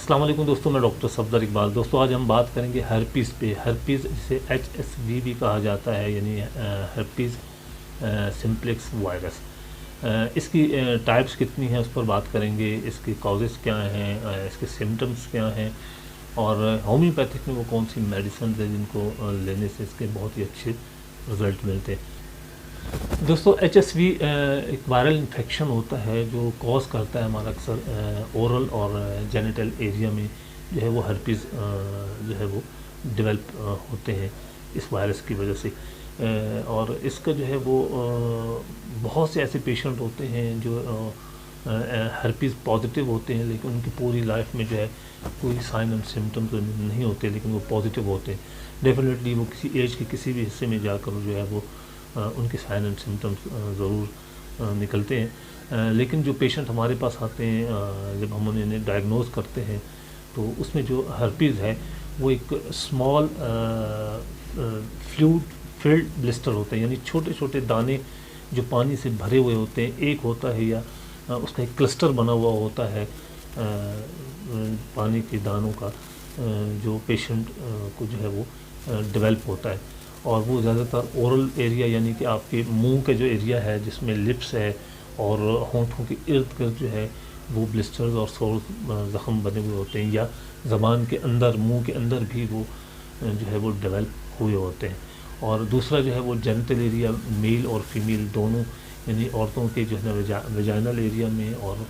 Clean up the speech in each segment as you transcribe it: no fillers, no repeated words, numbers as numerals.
अस्सलाम वालेकुम दोस्तों, मैं डॉक्टर सफदर इकबाल। दोस्तों आज हम बात करेंगे हर्पीज़ पे। हर्पीज़ जिसे HSV भी कहा जाता है, यानी हर्पीज़ सिम्प्लेक्स वायरस। इसकी टाइप्स कितनी हैं उस पर बात करेंगे, इसके कॉजेज़ क्या हैं, इसके सिम्टम्स क्या हैं और होम्योपैथिक में वो कौन सी मेडिसिन है जिनको लेने से इसके बहुत ही अच्छे रिज़ल्ट मिलते हैं। दोस्तों HSV एक वायरल इन्फेक्शन होता है जो कॉज करता है हमारा अक्सर ओरल और जेनिटल एरिया में जो है वो हर्पीज़ जो है वो डेवलप होते हैं इस वायरस की वजह से। और इसका जो है वो बहुत से ऐसे पेशेंट होते हैं जो हर्पीज़ पॉजिटिव होते हैं, लेकिन उनकी पूरी लाइफ में जो है कोई साइन एंड सिम्टम्स तो नहीं होते, लेकिन वो पॉजिटिव होते हैं। डेफिनेटली वो किसी एज के किसी भी हिस्से में जाकर जो है वो उनके साइन एंड सिम्टम्स ज़रूर निकलते हैं। लेकिन जो पेशेंट हमारे पास आते हैं जब हम उन्हें डायग्नोज करते हैं तो उसमें जो हर्पीज़ है वो एक स्मॉल फ्लूइड फिल्ड ब्लिस्टर होते हैं, यानी छोटे छोटे दाने जो पानी से भरे हुए होते हैं। एक होता है या उसका एक क्लस्टर बना हुआ होता है पानी के दानों का, जो पेशेंट को जो है वो डेवलप होता है। और वो ज़्यादातर ओरल एरिया यानी कि आपके मुंह का जो एरिया है जिसमें लिप्स है और होंठों के इर्द गिर्द जो है वो ब्लिस्टर्स और सोर ज़ख़म बने हुए होते हैं, या ज़बान के अंदर मुंह के अंदर भी वो जो है वो डेवलप हुए होते हैं। और दूसरा जो है वो जेनिटल एरिया, मेल और फीमेल दोनों, यानी औरतों के जो है ना वेजाइनल एरिया में और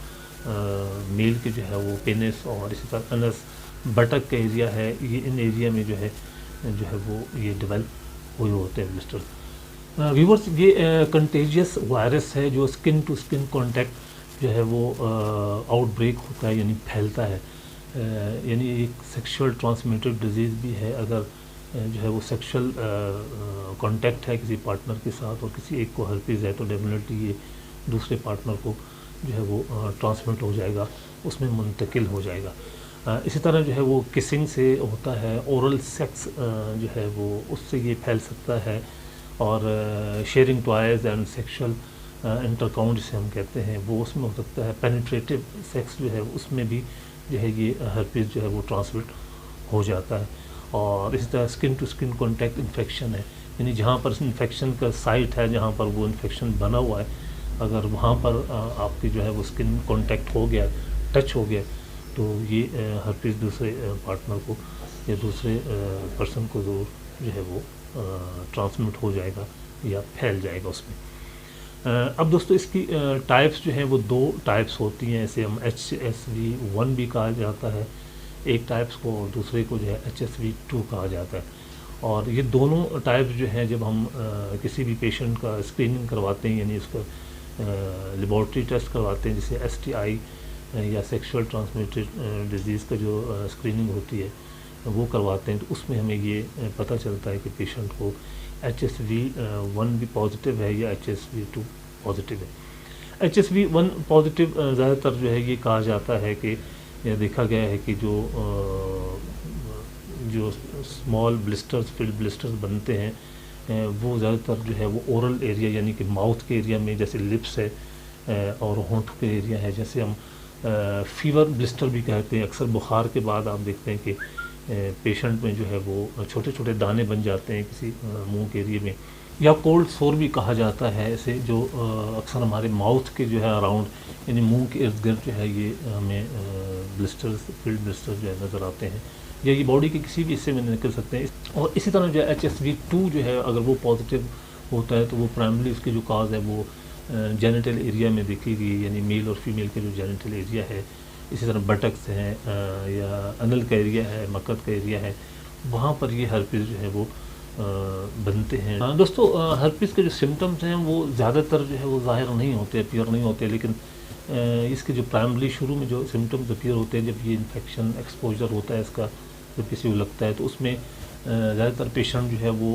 मेल के जो है वो पेनिस और इसी तरह अनस बटक का एरिया है, ये इन एरिया में जो है वो ये डेवलप हुए होते हैं ब्लिस्टर्स। व्यूवर्स, ये कंटेजियस वायरस है जो स्किन टू स्किन कांटेक्ट जो है वो आउटब्रेक होता है, यानी फैलता है। यानी एक सेक्सुअल ट्रांसमिटेड डिजीज़ भी है। अगर जो है वो सेक्सुअल कांटेक्ट है किसी पार्टनर के साथ और किसी एक को हर्पीज़ है तो डेफिनेटली ये दूसरे पार्टनर को जो है वो ट्रांसमिट हो जाएगा, उसमें मुंतकिल हो जाएगा। इसी तरह जो है वो किसिंग से होता है, ओरल सेक्स जो है वो उससे ये फैल सकता है, और शेयरिंग टॉयज़ एंड सेक्सुअल इंटरकाउंट जिसे हम कहते हैं वो उसमें हो सकता है। पेनिट्रेटिव सेक्स जो है उसमें भी जो है ये हर्पीज़ जो है वो ट्रांसमिट हो जाता है। और इसी तरह skin to skin contact infection है, यानी जहाँ पर इन्फेक्शन का साइट है, जहाँ पर वो इन्फेक्शन बना हुआ है, अगर वहाँ पर आपकी जो है वो स्किन कॉन्टैक्ट हो गया, टच हो गया, तो ये हर्पीज़ दूसरे पार्टनर को या दूसरे पर्सन को जो है वो ट्रांसमिट हो जाएगा या फैल जाएगा उसमें। अब दोस्तों इसकी टाइप्स जो हैं वो दो टाइप्स होती हैं। इसे हम HSV1 भी कहा जाता है एक टाइप्स को, और दूसरे को जो है HSV2 कहा जाता है। और ये दोनों टाइप्स जो हैं जब हम किसी भी पेशेंट का स्क्रीनिंग करवाते हैं, यानी उसका लेबॉर्ट्री टेस्ट करवाते हैं, जिसे STI या सेक्सुअल ट्रांसमिटेड डिजीज़ का जो स्क्रीनिंग होती है वो करवाते हैं, तो उसमें हमें ये पता चलता है कि पेशेंट को HSV1 भी पॉजिटिव है या HSV2 पॉजिटिव है। HSV1 पॉजिटिव ज़्यादातर जो है ये कहा जाता है कि यह देखा गया है कि जो स्मॉल ब्लिस्टर्स, फिल्ड ब्लिस्टर्स बनते हैं वो ज़्यादातर जो है वो ओरल एरिया यानी कि माउथ के एरिया में, जैसे लिप्स है और होंठ के एरिया है, जैसे हम फीवर ब्लिस्टर भी कहते हैं। अक्सर बुखार के बाद आप देखते हैं कि पेशेंट में जो है वो छोटे छोटे दाने बन जाते हैं किसी मुंह के एरिया में, या कोल्ड सोर भी कहा जाता है इसे, जो अक्सर हमारे माउथ के जो है अराउंड, यानी मुंह के इर्द गिर्द जो है ये हमें ब्लिस्टर्स, फील्ड ब्लिस्टर जो है नज़र आते हैं, या ये बॉडी के किसी भी हिस्से में निकल सकते हैं। और इसी तरह जो है HSV2 जो है अगर वो पॉजिटिव होता है तो वो प्राइमरी उसके जो काज है वो जेनिटल एरिया में देखी गई, यानी मेल और फीमेल के जो जेनिटल एरिया है, इसी तरह बटक्स हैं या अनल का एरिया है, मकद का एरिया है, वहाँ पर ये हर्पीज़ जो है वो बनते हैं। दोस्तों हर्पीज़ के जो सिम्टम्स हैं वो ज़्यादातर जो है वो ज़ाहिर नहीं होते, अपीयर नहीं होते, लेकिन इसके जो प्राइमरी शुरू में जो सिम्टम्स अपीयर होते हैं जब ये इन्फेक्शन एक्सपोजर होता है इसका, जब किसी को लगता है तो उसमें ज़्यादातर पेशेंट जो है वो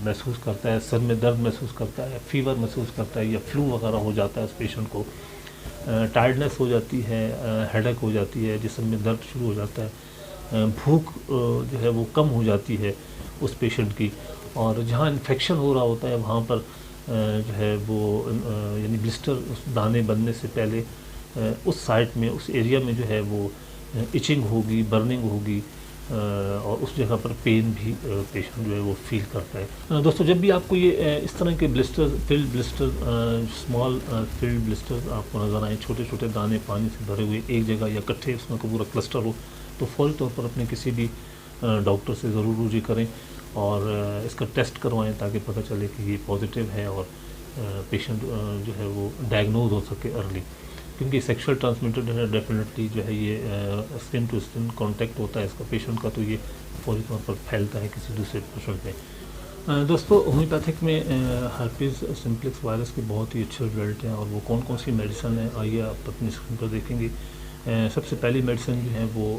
महसूस करता है, सर में दर्द महसूस करता है, फीवर महसूस करता है, या फ्लू वगैरह हो जाता है उस पेशेंट को, टायर्डनेस हो जाती है, हेडेक हो जाती है, जिस्म में दर्द शुरू हो जाता है, भूख जो है वो कम हो जाती है उस पेशेंट की। और जहाँ इन्फेक्शन हो रहा होता है वहाँ पर जो है वो यानी ब्लिस्टर उस दाने बनने से पहले उस साइट में, उस एरिया में जो है वो ایچنگ ہوگی، برننگ ہوگی، اور اس جگہ پر پین بھی پیشنٹ جو ہے وہ فیل کرتا ہے۔ دوستو جب بھی آپ کو یہ اس طرح کے blister, field blister, small field blister آپ کو نظر آئیں، چھوٹے چھوٹے دانے پانی سے بھرے ہوئے ایک جگہ یا اکٹھے اس میں کا پورا کلسٹر ہو، تو فوری طور پر اپنے کسی بھی ڈاکٹر سے ضرور رجوع کریں اور اس کا ٹیسٹ کروائیں تاکہ پتہ چلے کہ یہ پازیٹیو ہے اور پیشنٹ جو ہے وہ ڈائگنوز ہو سکے ارلی، کیونکہ سیکشل ٹرانسمیٹڈ ہے، ڈیفینیٹلی جو ہے یہ اسکن ٹو اسکن کانٹیکٹ ہوتا ہے اس کا پیشنٹ کا، تو یہ فوری طور پر پھیلتا ہے کسی دوسرے پیشنٹ میں۔ دوستو ہومیوپیتھک میں ہرپیز سمپلیکس وائرس کے بہت ہی اچھے رزلٹ ہیں، اور وہ کون کون سی میڈیسن ہیں آئیے آپ اپنی اسکرین پر دیکھیں گے۔ سب سے پہلی میڈیسن جو ہے وہ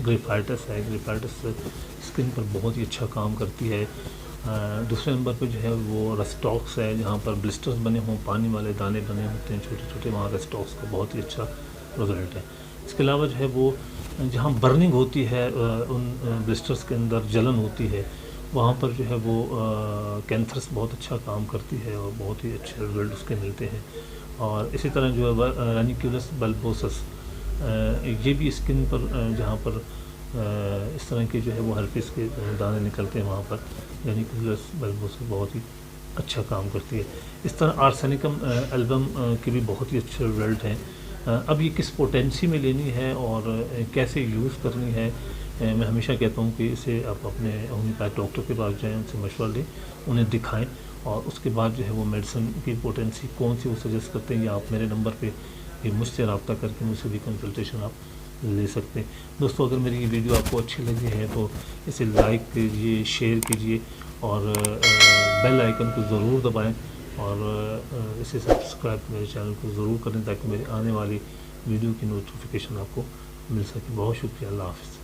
گریفائٹس ہے۔ گریفائٹس اسکن پر بہت ہی اچھا کام کرتی ہے۔ دوسرے نمبر پہ جو ہے وہ ریسٹاکس ہے، جہاں پر بلسٹرز بنے ہوں، پانی والے دانے بنے ہوتے ہیں چھوٹے چھوٹے، وہاں ریسٹاکس کا بہت ہی اچھا رزلٹ ہے۔ اس کے علاوہ جو ہے وہ جہاں برننگ ہوتی ہے، ان بلسٹرز کے اندر جلن ہوتی ہے، وہاں پر جو ہے وہ کینتھرس بہت اچھا کام کرتی ہے اور بہت ہی اچھے رزلٹ اس کے ملتے ہیں۔ اور اسی طرح جو ہے رینیکولس بلبوسس، یہ بھی اسکن پر جہاں پر اس طرح کے جو ہے وہ ہرپیس کے دانے نکلتے ہیں، وہاں پر رینیکولس بلبوسس بہت ہی اچھا کام کرتی ہے۔ اس طرح آرسینکم البم کے بھی بہت ہی اچھے رزلٹ ہیں۔ اب یہ کس پوٹینسی میں لینی ہے اور کیسے یوز کرنی ہے، میں ہمیشہ کہتا ہوں کہ اسے آپ اپنے ہومیوپیتھ ڈاکٹر کے پاس جائیں، ان سے مشورہ لیں، انہیں دکھائیں، اور اس کے بعد جو ہے وہ میڈیسن کی پوٹینسی کون سی وہ سجیسٹ کرتے ہیں، یا آپ میرے نمبر پہ مجھ سے رابطہ کر کے مجھ سے بھی کنسلٹیشن آپ لے سکتے ہیں۔ دوستو اگر میری یہ ویڈیو آپ کو اچھی لگی ہے تو اسے لائک کیجیے، شیئر کیجیے، اور بیل آئیکن کو ضرور دبائیں، اور اسے سبسکرائب میرے چینل کو ضرور کریں تاکہ میری آنے والی ویڈیو کی نوٹیفیکیشن آپ کو مل سکے۔ بہت شکریہ، اللہ حافظ۔